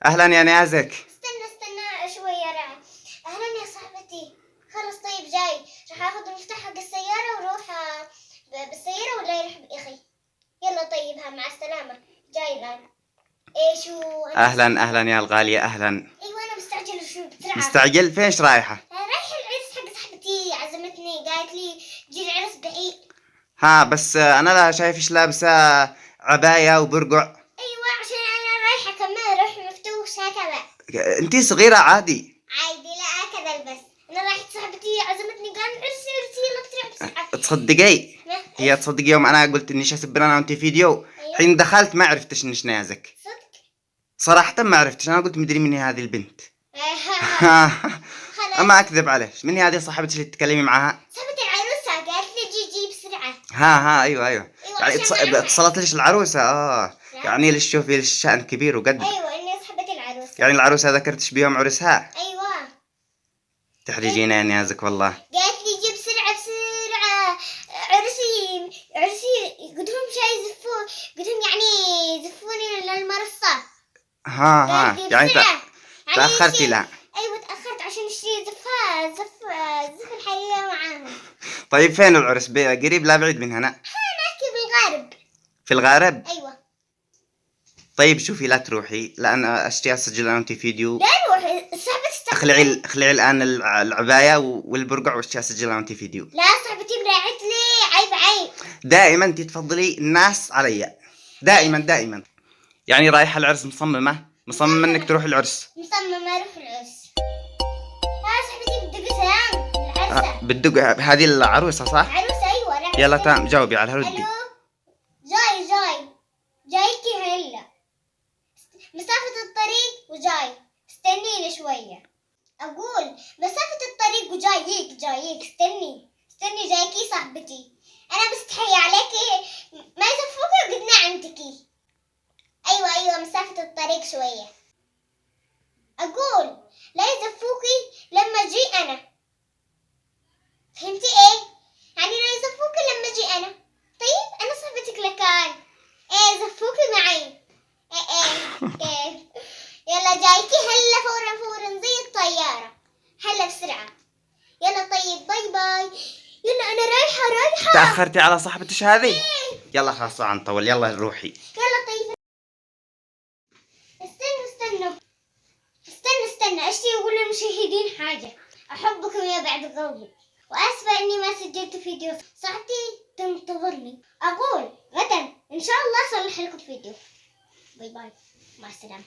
اهلا يا نيازك. استنى شوية رعد. اهلا يا صاحبتي. خلص طيب جاي. راح اخذ المفتاح حق السيارة واروح بالسيارة ولا يروح باخي. يلا طيب ها مع السلامة. جاي الان. ايش هو اهلا اهلا يا الغالية اهلا. ايوه انا مستعجلة شو بسرعة. مستعجل؟ فيش رايحة؟ رايحة العرس حق صاحبتي عزمتني قالت لي جي العرس بعيد. ها بس انا لا شايفش لابسة عباية وبرقع. ايوه عشان انا رايحة كمان روح مفتوح هكذا. انتي صغيرة عادي. عادي لا هكذا البس. انا رايحة صاحبتي عزمتني قالت عرسي يلا بسرعة بسرعة. تصدقي هي تصدقي يوم انا قلت اني اسبر انا وانتي فيديو. أيوة. حين دخلت ما عرفتش انش نيازك. صدق. صراحة ما عرفتش، انا قلت مدري مني هذه البنت. خلاص. اما اكذب عليك، من هي هذه صاحبتك اللي تتكلمي معها؟ صاحبتي العروسة قالت لي جي بسرعة. ها ايوه أيوة يعني عشان ما اتصلت ليش العروسة؟ نعم. يعني ليش شوفي الشأن كبير وقد. أيوة إني صاحبتي العروسة. يعني العروسة ذكرتش بيوم عرسها؟ أيوة. تحرجينا يا نيازك والله. قالت لي جي بسرعة بسرعة. عرسي قدهم شاي يزفون قدهم يعني يزفوني للمرصة. ها يعني تأخرتي لا. أيوة تأخرت عشان اشتري زف الحقيقة معاهم. طيب فين العرس؟ قريب لا بعيد من هنا؟ نحكي بالغارب. في الغارب؟ أيوة. طيب شوفي لا تروحي لأن أشتي أسجل أنا وأنتي فيديو. لا نروح صاحبتي اخلعي الآن العباية والبرقع واشتي أسجل أنا وأنتي فيديو. لا صاحبتي مراعت لي عيب. دائما أنتي تفضلي الناس علي. دائما يعني رايحة العرس مصممة إنك تروح العرس. مصممة أروح العرس. لا صاحبتي بدق سلام العرسة. بتدق هذه العروسة صح؟ عروسة أيوة لا. يلا تمام جاوبي على هردي. ألو جايكي هلا. مسافة الطريق وجاي. استنيني شوية. أقول مسافة الطريق جايك استني جايكي صاحبتي. أنا مستحية عليكي ما يزفوكي وقد نعمتكي. أيوة مسافة الطريق شوية. أقول لا يزفوكي لما أجي أنا. فهمتي إيه؟ يعني لا يزفوكي لما أجي أنا. طيب أنا صاحبتك لكان. إيه زفوكي معي. إيه. يلا جايكي هلا فورا زي الطيارة. هلا بسرعة. يلا طيب باي. يلا أنا رايحة. تأخرتي على صاحبتش هذه؟ يلا خلاص عن طول يلا روحي. يلا طيب. استنى اشتي اقول للمشاهدين حاجة. احبكم يا بعد قلبي. واسفة اني ما سجلت فيديو. صاحبتي تنتظرني. اقول غدا ان شاء الله اصلح لكم فيديو. باي مع السلامة.